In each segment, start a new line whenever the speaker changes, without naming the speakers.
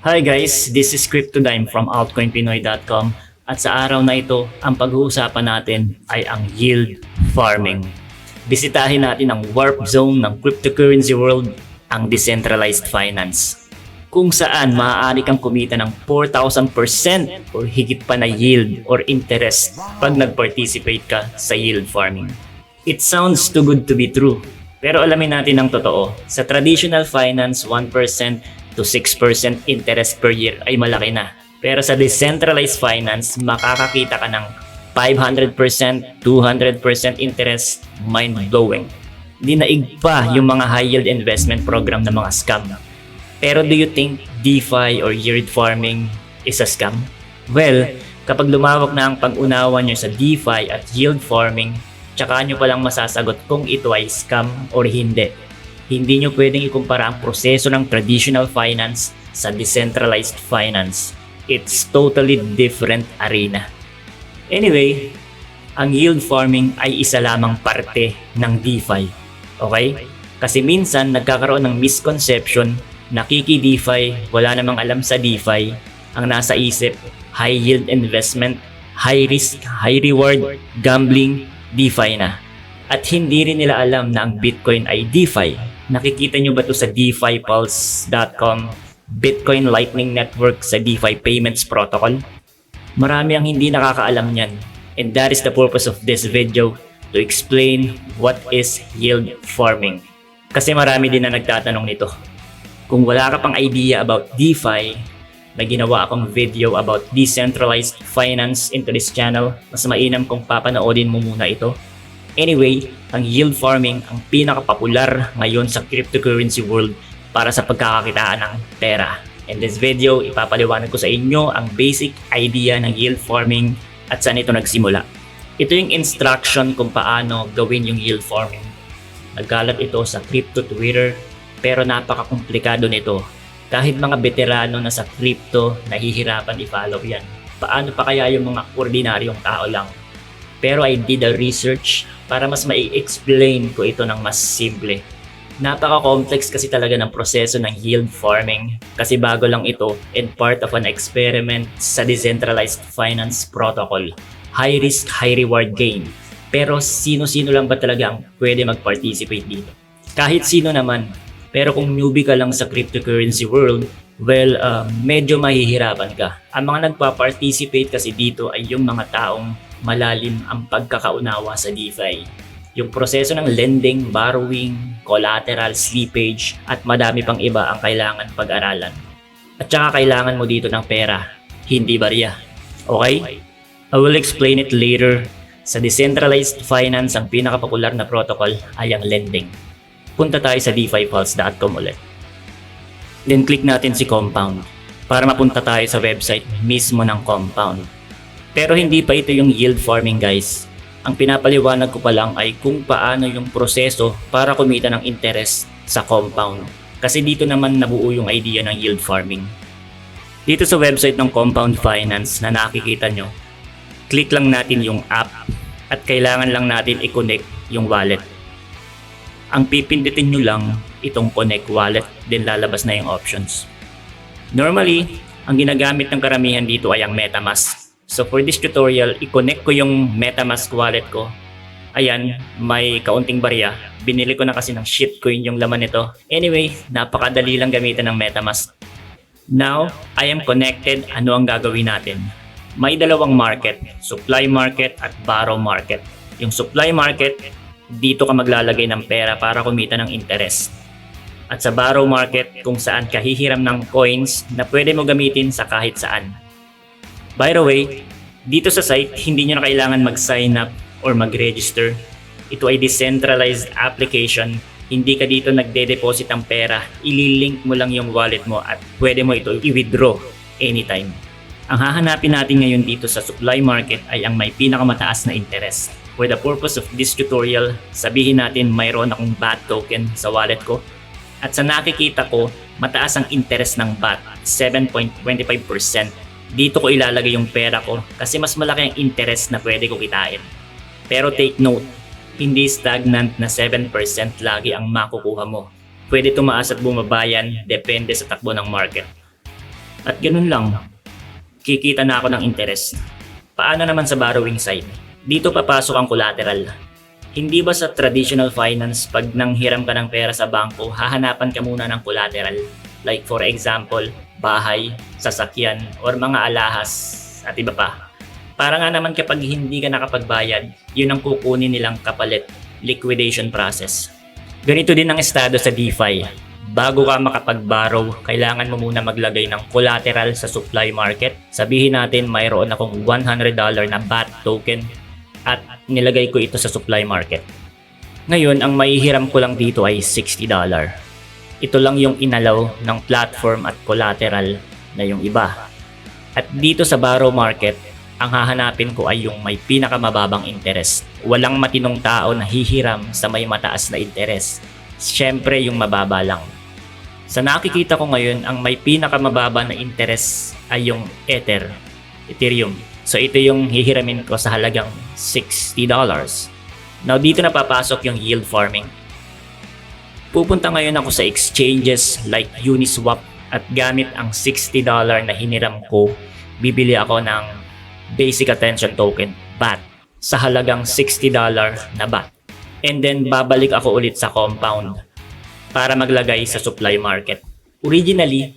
Hi guys, this is CryptoDime from altcoinpinoy.com at sa araw na ito, ang pag-uusapan natin ay ang yield farming. Bisitahin natin ang warp zone ng cryptocurrency world, ang decentralized finance, kung saan maaari kang kumita ng 4,000% or higit pa na yield or interest pag nag-participate ka sa yield farming. It sounds too good to be true, pero alamin natin ang totoo. Sa traditional finance, 1% to 6% interest per year ay malaki na. Pero sa decentralized finance, makakakita ka ng 500%, 200% interest, mind-blowing. Dinaig pa yung mga high-yield investment program ng mga scam. Pero do you think DeFi or yield farming is a scam? Well, kapag lumawak na ang pag-unawa nyo sa DeFi at yield farming, tsaka nyo palang masasagot kung ito ay scam or hindi. Hindi nyo pwedeng ikumpara ang proseso ng traditional finance sa decentralized finance. It's totally different arena. Anyway, ang yield farming ay isa lamang parte ng DeFi. Okay? Kasi minsan nagkakaroon ng misconception na kiki-DeFi, wala namang alam sa DeFi. Ang nasa isip, high yield investment, high risk, high reward, gambling, DeFi na. At hindi rin nila alam na ang Bitcoin ay DeFi. Nakikita nyo ba ito sa DeFiPulse.com, Bitcoin Lightning Network sa DeFi Payments Protocol? Marami ang hindi nakakaalam niyan. And that is the purpose of this video, to explain what is yield farming. Kasi marami din na nagtatanong nito. Kung wala ka pang idea about DeFi, na ginawa akong video about decentralized finance into this channel, mas mainam kung papanoodin mo muna ito. Anyway, ang yield farming ang pinakapopular ngayon sa cryptocurrency world para sa pagkakakitaan ng pera. In this video, ipapaliwanag ko sa inyo ang basic idea ng yield farming at saan ito nagsimula. Ito yung instruction kung paano gawin yung yield farming. Nagkalat ito sa crypto Twitter, pero napaka-komplikado nito. Kahit mga veterano na sa crypto, nahihirapan i-follow yan. Paano pa kaya yung mga ordinaryong tao lang? Pero I did a research para mas mai-explain ko ito ng mas simple. Napaka-complex kasi talaga ng proseso ng yield farming kasi bago lang ito and part of an experiment sa decentralized finance protocol. High risk, high reward game. Pero sino-sino lang ba talaga ang pwede mag-participate dito? Kahit sino naman. Pero kung newbie ka lang sa cryptocurrency world, well, medyo mahihirapan ka. Ang mga nagpa-participate kasi dito ay yung mga taong malalim ang pagkakaunawa sa DeFi. Yung proseso ng lending, borrowing, collateral, slippage, at madami pang iba ang kailangan pag-aralan. At saka kailangan mo dito ng pera, hindi barya. Okay? I will explain it later. Sa decentralized finance, ang pinakapopular na protocol ay ang lending. Punta tayo sa DeFiPulse.com ulit. Then click natin si Compound para mapunta tayo sa website mismo ng Compound. Pero hindi pa ito yung yield farming guys. Ang pinapaliwanag ko pa lang ay kung paano yung proseso para kumita ng interest sa Compound. Kasi dito naman nabuo yung idea ng yield farming. Dito sa website ng Compound Finance na nakikita nyo, click lang natin yung app at kailangan lang natin i-connect yung wallet. Ang pipindutin nyo lang itong connect wallet, then lalabas na yung options. Normally, ang ginagamit ng karamihan dito ay ang MetaMask. So for this tutorial, i-connect ko yung MetaMask wallet ko. Ayan, may kaunting barya. Binili ko na kasi ng shitcoin yung laman nito. Anyway, napakadali lang gamitin ng MetaMask. Now, I am connected. Ano ang gagawin natin? May dalawang market, supply market at borrow market. Yung supply market, dito ka maglalagay ng pera para kumita ng interest. At sa borrow market, kung saan ka hihiram ng coins na pwede mo gamitin sa kahit saan. By the way, dito sa site, hindi nyo na kailangan mag-sign up or mag-register. Ito ay decentralized application. Hindi ka dito nagde-deposit ng pera. Ililink mo lang yung wallet mo at pwede mo ito i-withdraw anytime. Ang hahanapin natin ngayon dito sa supply market ay ang may pinakamataas na interest. For the purpose of this tutorial, sabihin natin mayroon akong BAT token sa wallet ko. At sa nakikita ko, mataas ang interest ng BAT, 7.25%. Dito ko ilalagay yung pera ko kasi mas malaki ang interest na pwede ko kitain. Pero take note, hindi stagnant na 7% lagi ang makukuha mo. Pwede tumaas at bumaba yan, depende sa takbo ng market. At ganun lang, kikita na ako ng interest. Paano naman sa borrowing side? Dito papasok ang collateral. Hindi ba sa traditional finance, pag nanghiram ka ng pera sa bangko, hahanapan ka muna ng collateral? Like for example, bahay, sasakyan, or mga alahas at iba pa. Para nga naman kapag hindi ka nakapagbayad, yun ang kukunin nilang kapalit, liquidation process. Ganito din ang estado sa DeFi. Bago ka makapag-borrow, kailangan mo muna maglagay ng collateral sa supply market. Sabihin natin mayroon akong $100 na BAT token at nilagay ko ito sa supply market. Ngayon, ang maihiram ko lang dito ay $60. Ito lang yung inalaw ng platform at collateral na yung iba. At dito sa borrow market, ang hahanapin ko ay yung may pinakamababang interest. Walang matinong tao na hihiram sa may mataas na interest. Siyempre yung mababa lang. Sa nakikita ko ngayon, ang may pinakamababa na interest ay yung Ethereum. So ito yung hihiramin ko sa halagang $60. Now dito na papasok yung yield farming. Pupunta ngayon ako sa exchanges like Uniswap at gamit ang $60 na hiniram ko, bibili ako ng Basic Attention Token, BAT, sa halagang $60 na BAT. And then babalik ako ulit sa compound para maglagay sa supply market. Originally,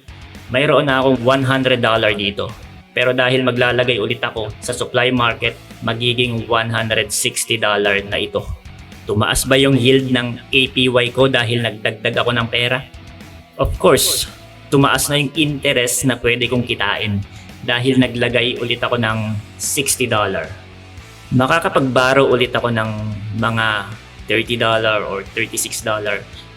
mayroon na akong $100 dito. Pero dahil maglalagay ulit ako sa supply market, magiging $160 na ito. Tumaas ba yung yield ng APY ko dahil nagdagdag ako ng pera? Of course, tumaas na yung interest na pwede kong kitain dahil naglagay ulit ako ng $60. Makakapag-borrow ulit ako ng mga $30 or $36.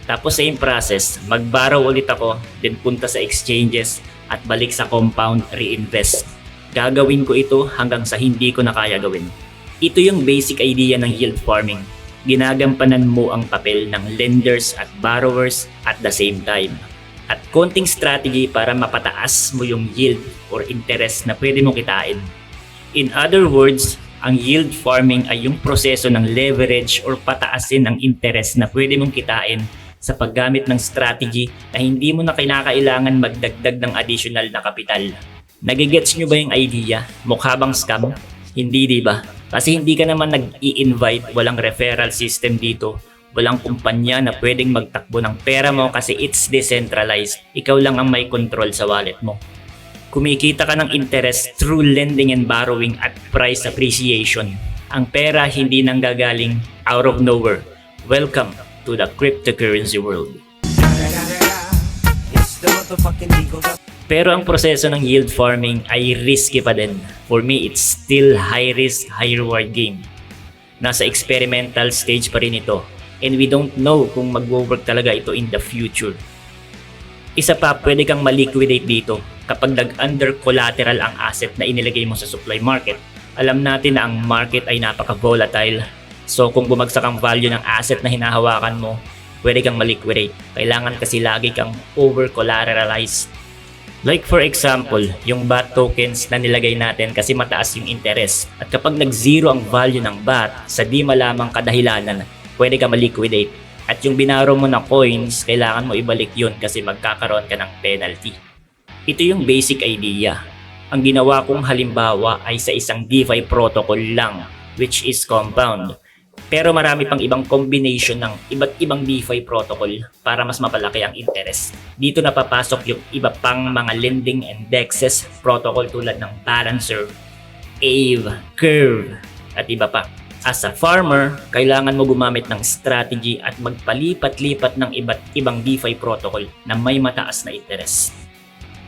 Tapos same process, mag-borrow ulit ako, then punta sa exchanges at balik sa compound, reinvest. Gagawin ko ito hanggang sa hindi ko na kaya gawin. Ito yung basic idea ng yield farming. Ginagampanan mo ang papel ng lenders at borrowers at the same time. At konting strategy para mapataas mo yung yield or interest na pwede mong kitain. In other words, ang yield farming ay yung proseso ng leverage or pataasin ang interest na pwede mong kitain sa paggamit ng strategy na hindi mo na kinakailangan magdagdag ng additional na kapital. Nagigets nyo ba yung idea? Mukha bang scam? Hindi, di ba? Kasi hindi ka naman nag-i-invite, walang referral system dito, walang kumpanya na pwedeng magtakbo ng pera mo kasi it's decentralized. Ikaw lang ang may control sa wallet mo. Kumikita ka ng interest through lending and borrowing at price appreciation. Ang pera hindi nanggagaling out of nowhere. Welcome to the cryptocurrency world. Pero ang proseso ng yield farming ay risky pa din. For me, it's still high risk, high reward game. Nasa experimental stage pa rin ito. And we don't know kung mag-work talaga ito in the future. Isa pa, pwede kang maliquidate dito kapag nag-under collateral ang asset na inilagay mo sa supply market. Alam natin na ang market ay napaka-volatile. So kung bumagsak ang value ng asset na hinahawakan mo, pwede kang maliquidate. Kailangan kasi lagi kang over-collateralized. Like for example, yung BAT tokens na nilagay natin kasi mataas yung interest. At kapag nag-zero ang value ng BAT sa di malamang kadahilanan, pwede ka maliquidate. At yung binaro mo na coins, kailangan mo ibalik yun kasi magkakaroon ka ng penalty. Ito yung basic idea. Ang ginawa kong halimbawa ay sa isang DeFi protocol lang, which is Compound. Pero marami pang ibang combination ng iba't ibang DeFi protocol para mas mapalaki ang interest. Dito na papasok yung iba pang mga lending and dexes protocol tulad ng Balancer, Aave, Curve, at iba pa. As a farmer, kailangan mo gumamit ng strategy at magpalipat-lipat ng iba't ibang DeFi protocol na may mataas na interest.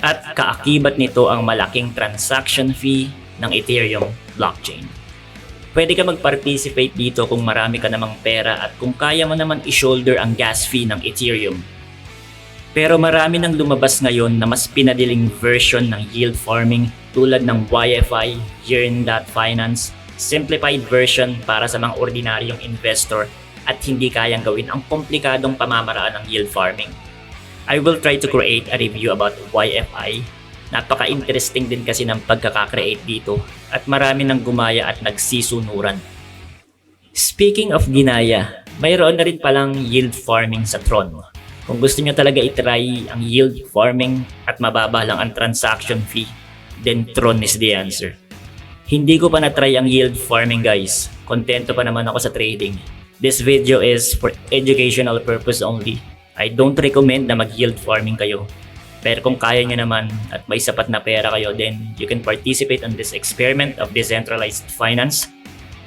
At kaakibat nito ang malaking transaction fee ng Ethereum blockchain. Pwede ka mag-participate dito kung marami ka namang pera at kung kaya mo naman i-shoulder ang gas fee ng Ethereum. Pero marami nang lumabas ngayon na mas pinadiling version ng yield farming tulad ng YFI, Yearn.Finance, simplified version para sa mga ordinaryong investor at hindi kayang gawin ang komplikadong pamamaraan ng yield farming. I will try to create a review about YFI. Napaka-interesting din kasi ng pagkaka-create dito at marami nang gumaya at nagsisunuran. Speaking of ginaya, mayroon na rin palang yield farming sa Tron. Kung gusto nyo talaga itry ang yield farming at mababa lang ang transaction fee, then Tron is the answer. Hindi ko pa na-try ang yield farming guys. Kontento pa naman ako sa trading. This video is for educational purpose only. I don't recommend na mag-yield farming kayo. Pero kung kaya nyo naman at may sapat na pera kayo, then you can participate on this experiment of decentralized finance.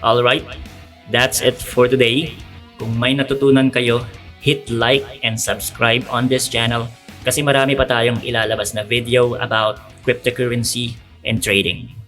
Alright, that's it for today. Kung may natutunan kayo, hit like and subscribe on this channel kasi marami pa tayong ilalabas na video about cryptocurrency and trading.